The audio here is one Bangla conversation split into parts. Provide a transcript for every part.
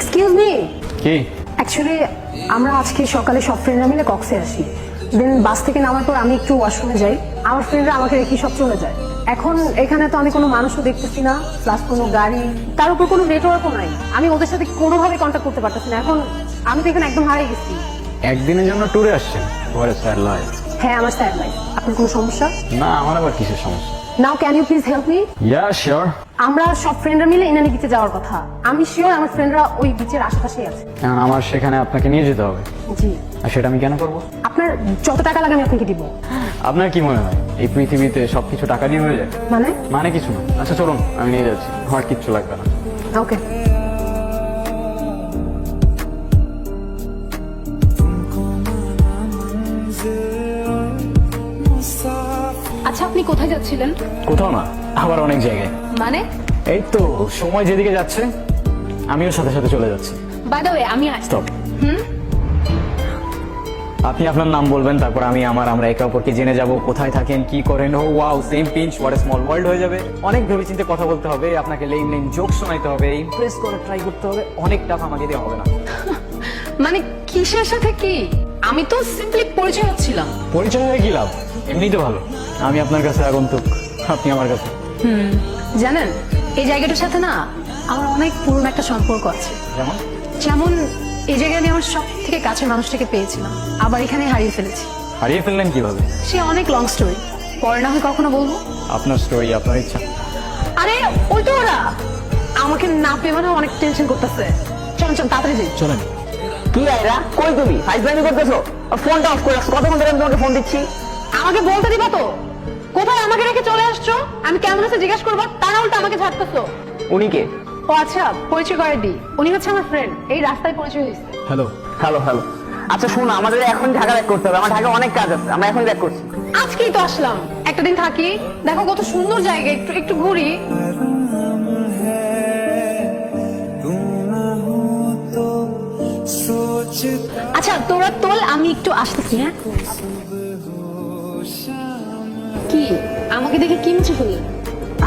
Excuse me. কি? অ্যাকচুয়ালি আমরা আজকে সকালে সব ফ্রেন্ডরা মিলে কক্সে আসি। দেন বাস থেকে নামার পর আমি একটু ওয়াশরুমে যাই, আমার ফ্রেন্ডরা আমাকে রেখে সব চলে যায়। এখন এখানে তো আমি কোনো মানুষও দেখতেছি না, প্লাস কোনো গাড়ি, তার উপর কোনো নেটওয়ার্কও নাই। আমি ওদের সাথে কোনোভাবে কন্ট্যাক্ট করতে পারতেছি না। এখন আমি তো এখানে একদম হারিয়ে গেছি। একদিনের জন্য ট্যুরে আসছেন? ঘরে স্যার লয়। হ্যাঁ, আমার স্যার লাইফ। আপনার কোনো সমস্যা? না, আমার আবার কিসের সমস্যা? Now can you please help me? Yeah sure. আমরা সব ফ্রেন্ডরা মিলে ইনানি বিচে যাওয়ার কথা। আমি শিওর আমার ফ্রেন্ডরা ওই বিচের আশেপাশেই আছে। কারণ আমার সেখানে আপনাকে নিয়ে যেতে হবে। জি। আর সেটা আমি কেন করবো? আপনার যত টাকা লাগে আমি আপনাকে দিব। আপনার কি মনে হয় এই পৃথিবীতে সবকিছু টাকা দিয়ে হয়ে যায়? মানে কিছু না। আচ্ছা চলুন, আমি নিয়ে যাচ্ছি, আমার কিচ্ছু লাগবে না। ওকে। আচ্ছা, আপনি কোথায় যাচ্ছিলেন? কোথাও না, আবার অনেক জায়গায়। মানে? এই তো সময় যেদিকে যাচ্ছে আমিও সাথে সাথে চলে যাচ্ছি। বাই দ্য ওয়ে, আমি স্টপ। আপনি আপনার নাম বলবেন, তারপর আমরা একে অপরকে জেনে যাব, কোথায় থাকেন, কি করেন। Oh wow, same pinch, what a small world হয়ে যাবে। অনেক ভেবেচিন্তে কথা বলতে হবে, আপনাকে লেম লেম জোক শোনাইতে হবে, ইমপ্রেস করে ট্রাই করতে হবে। অনেক টাকা আমাকে দেওয়া হবে না। মানে কিসের সাথে কি? আমি তো সিম্পলি পরিচয় হচ্ছিলাম। পরিচয় হয়ে কি লাভ? এমনিই তো ভালো। আমি আপনার কাছে আগন্তুক, আপনি আমার কাছে। জানেন, এই জায়গাটার সাথে না আমার অনেক পুরনো একটা সম্পর্ক আছে। যেমন? যেমন এই জায়গায় আমি আমার সব থেকে কাছের মানুষটাকে পেয়েছিলাম, আবার এখানে হারিয়ে ফেলেছি। হারিয়ে ফেললেন কিভাবে? সে অনেক লং স্টোরি, পরে না হয় কখনো বলবো। আপনার স্টোরি, আপনার ইচ্ছা। আরে ওই তো ওরা আমাকে না পেয়ে মানে অনেক টেনশন করতেছে। চল চল তাড়াতাড়ি যাই। চলেন। কি আইরা, কই তুমি ফাইজলামি করতেছো? আর ফোনটা অফ করে রাখছো, কতক্ষণ ধরে আমি তোমাকে ফোন দিচ্ছি। আমাকে বলতে দিবা তো কোথায় আমাকে রেখে চলে আসছো? আমি কেমন আছে জিজ্ঞেস করবো, তারা উল্টা আমাকে ঝাড়তেছো। উনি কে? ও আচ্ছা, পরিচয় করে দিই। উনি হচ্ছে আমার ফ্রেন্ড, এই রাস্তায় পরিচয় হয়েছে। হ্যালো। Hello hello. আচ্ছা শোনো, আমাদের এখন ঢাকা ব্যাক করতে হবে, আমার ঢাকা অনেক কাজ আছে, আমরা এখন ব্যাক করছি। আজকেই তো আসলাম, একটা দিন থাকি, দেখো কত সুন্দর জায়গা, একটু একটু ঘুরি। আচ্ছা তোরা তোল, আমি একটু আসতেছি। হ্যাঁ, কি আমাকে দেখে কি মুছে ফেললেন?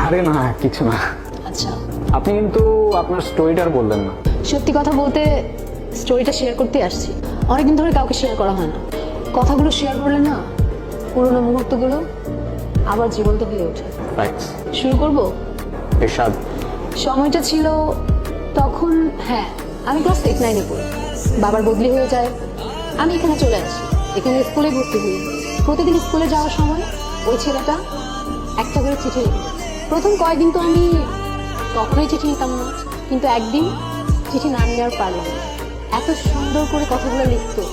আরে না, কিছু না। আচ্ছা, আপনি কিন্তু আপনার স্টোরিটার বললেন না। সত্যি কথা বলতে স্টোরিটা শেয়ার করতে আসছি। অনেকদিন ধরে কাউকে শেয়ার করা হয় না। কথাগুলো শেয়ার করলে না পুরোনো মুহূর্তগুলো আবার জীবন্ত হয়ে ওঠে। ফ্যাক্টস। শুরু করব? এরশাদ। সময়টা ছিল তখন, হ্যাঁ আমি ক্লাস 8-9-এ পড়ি। বাবার বদলি হয়ে যায়, আমি এখানে চলে আসি। এখানে স্কুলে ভর্তি হই। প্রতিদিন স্কুলে যাওয়ার সময় ওই ছেলেটা একটা করে চিঠি লিখত। প্রথম কয়েকদিন তো আমি কখনোই চিঠি নিতাম না, কিন্তু একদিন চিঠি না নিয়ে আর পারলাম না। এত সুন্দর করে কথাগুলো লিখতো।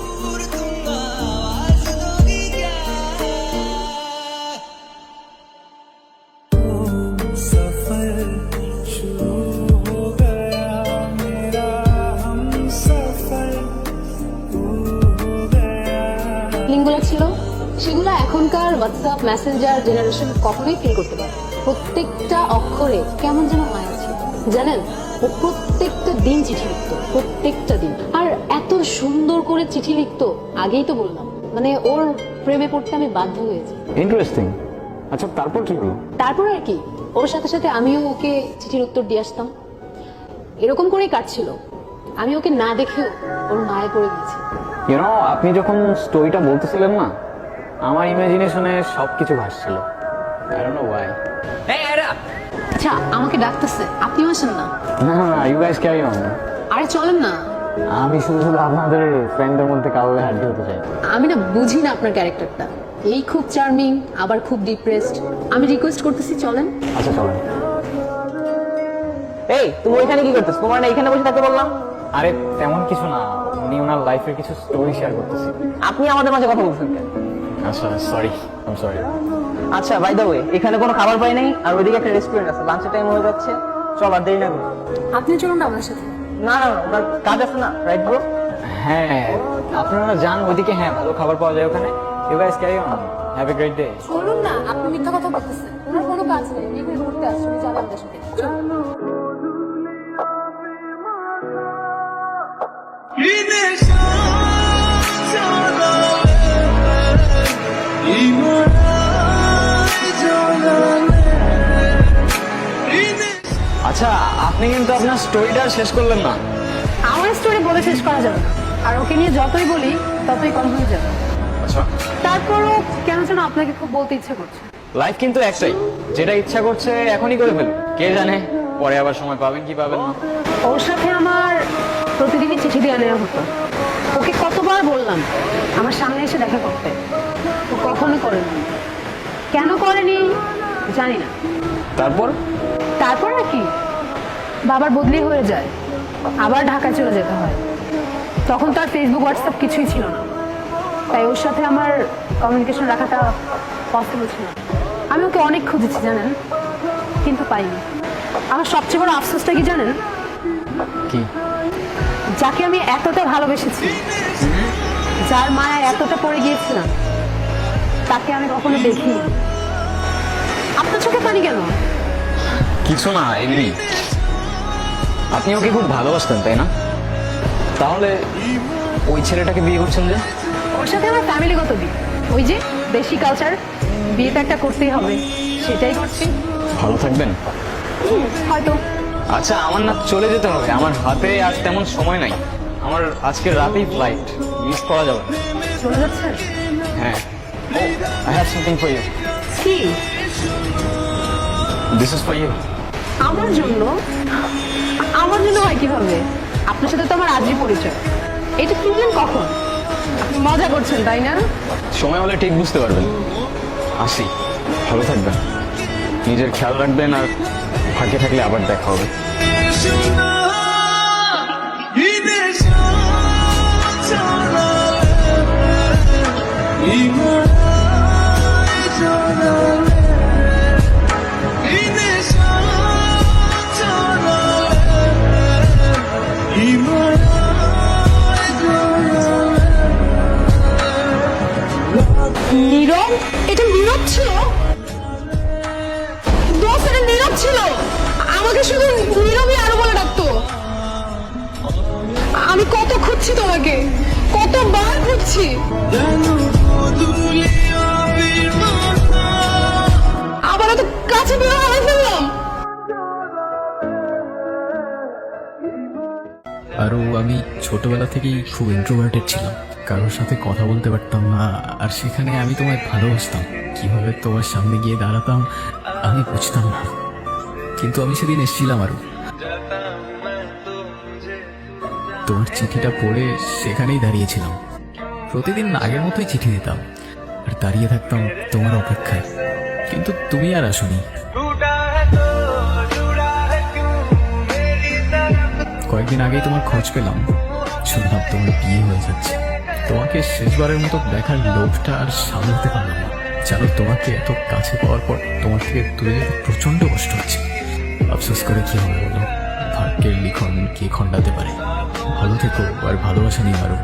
লিঙ্কগুলো ছিল, সেগুলো এখনকার হোয়াটসঅ্যাপ মেসেঞ্জার জেনারেশন কখনোই ফিল করতে পারে। প্রত্যেকটা অক্ষরে কেমন যেন মায়া ছিল। জানেন, ও প্রত্যেকটা দিন চিঠি লিখতো, প্রত্যেকটা দিন। আর এত সুন্দর করে চিঠি লিখতো, আগেই তো বললাম, মানে ওর প্রেমে পড়তে আমি বাধ্য হয়েছি। ইন্টারেস্টিং। আচ্ছা তারপর কি হলো? তারপর আর কি, ওর সাথে সাথে আমিও ওকে চিঠির উত্তর দিয়ে আসতাম। এরকম করেই কাটছিল। আমি ওকে না দেখেও ওর মায়ে পড়ে গেছি। আপনি যখন স্টোরিটা বলতেছিলেন না, আমার ইমাজিনেশনে সবকিছু ভাসছিল। I don't know why. এই আইরা, আচ্ছা আমাকে ডাকতেছে, আপনিও আসেন না? না না, you guys carry on. আরে চলেন না। আমি শুধু শুধু আপনাদের ফ্রেন্ডদের মধ্যে কাউকে হারিয়ে হতে চাই। আমি না বুঝি না আপনার ক্যারেক্টারটা, এই খুব চার্মিং আবার খুব ডিপ্রেসড। আমি রিকোয়েস্ট করতেছি চলেন। আচ্ছা চলেন। এই তুমি ওইখানে কি করতেছো? তোমার না এখানে বসে থাকতে বললাম? আরে তেমন কিছু না, উনি ওনার লাইফের কিছু স্টোরি শেয়ার করতেছি। আপনি আমাদের মাঝে কথা বলছেন কেন? আচ্ছা সরি, আই এম সরি। আচ্ছা বাই দ্য ওয়ে, এখানে কোনো খাবার পাই নাই, আর ওইদিকে একটা রেস্টুরেন্ট আছে, লাঞ্চের টাইম হয়ে যাচ্ছে, চল আর দেরি না করি। আপনি চলুন না আমার সাথে। না না, ওনার কাজ আছে না, রাইট ব্রো? হ্যাঁ আপনারা যান ওইদিকে, হ্যাঁ ভালো খাবার পাওয়া যায় ওখানে। You guys carry on, have a great day. চলুন না, আপনি মিথ্যা কথা বলতেছেন। ওনার কোনো কাজ নেই, এখানে ঘুরতে আসছে, যাবেন আমাদের সাথে। চলুন। আচ্ছা আপনি কিন্তু আপনার স্টোরিটা শেষ করলেন না। আমার স্টোরি বলে শেষ করা যাবে না। আর ওকে নিয়ে যতই বলি ততই কম হয়ে যাবে। আচ্ছা, তারপরও কেন যেন আপনাকে খুব বলতে ইচ্ছে করছে। লাইফ কিন্তু একটাই, যেটা ইচ্ছা করছে এখনই করে ফেলুন, কে জানে পরে আবার সময় পাবেন কি পাবেন না। ওর সাথে আমার প্রতিদিনই চিঠি দিয়ে নেওয়া হতো। ওকে কতবার বললাম আমার সামনে এসে দেখা করতে, ও কখনো করেনি। কেন করেনি জানি না। তারপর তারপর নাকি বাবার বদলি হয়ে যায়, আবার ঢাকায় চলে যেতে হয়। তখন তো আর ফেসবুক হোয়াটসঅ্যাপ কিছুই ছিল না, তাই ওর সাথে আমার কমিউনিকেশন রাখাটা পসিবল ছিল না। আমি ওকে অনেক খুঁজেছি জানেন, কিন্তু পাইনি। আমার সবচেয়ে বড় আফসোসটা কি জানেন? কি? যাকে আমি এতটা ভালোবেসেছি, যার মায়া এতটা পড়ে গিয়েছিলাম, তাকে আমি কখনো দেখিনি। আপনার চোখে পানি কেন? কিছু না, এমনি। আপনি ওকে খুব ভালোবাসতেন তাই না? তাহলে ওই ছেলেটাকে বিয়ে করছেন যে? ওর সাথে আমার ফ্যামিলিগত বিয়ে, ওই যে দেশি কালচার, বিয়েটা একটা করতেই হবে, সেটাই করছি। ভালো থাকবেন। হয়তো। আচ্ছা, আমার না চলে যেতে হবে, আমার হাতে আজ তেমন সময় নাই। আমার আজকে রাতেই ফ্লাইট, মিস করা যাবে না। চলে যাচ্ছেন? হ্যাঁ। I have something for you. কি? This is for you. আমার জন্য? আমার জন্য হয় কিভাবে? আপনার সাথে তো আমার আজই পরিচয়। এটা কিনলেন কখন? আপনি মজা করছেন তাই না? সময় হলে ঠিক বুঝতে পারবেন। আসি, ভালো থাকবেন, নিজের খেয়াল রাখবেন, আর ফাঁকে থাকলে আবার দেখা হবে। নীরব? এটা নীরব ছিল? দোস্ত, এটা নীরব ছিল। আমাকে শুধু নীরবই আরো বলে ডাকতো। আমি কত খুঁজছি তোমাকে, কতবার খুঁজছি। আবার এত কাছে বের হয়ে ফেললাম। আরও আমি ছোটবেলা থেকেই খুব ইন্ট্রোভার্টেড ছিলাম, কারোর সাথে কথা বলতে পারতাম না। আর সেখানে আমি তোমায় ভালোবাসতাম, কিভাবে তোমার সামনে গিয়ে দাঁড়াতাম আমি বুঝতাম না। কিন্তু আমি সেদিন এসেছিলাম আরও, তোমার চিঠিটা পড়ে সেখানেই দাঁড়িয়েছিলাম। প্রতিদিন আগের মতোই চিঠি দিতাম আর দাঁড়িয়ে থাকতাম তোমার অপেক্ষায়, কিন্তু তুমি আর আসোনি। কয়েকদিন আগেই তোমার খোঁজ পেলাম, শুনলাম তোমার বিয়ে হয়ে যাচ্ছে। তোমাকে শেষবারের মতো দেখার লোভটা আর সামলাতে পারলাম না। জানো, তোমাকে এত কাছে পাওয়ার পর তোমার থেকে দূরে যেতে প্রচন্ড কষ্ট হচ্ছে। আফসোস করে কি হবে বলো, ভাগ্যের লিখন কে খণ্ডাতে পারে। ভালো থেকো আর ভালোবাসা নিয়ে আরো।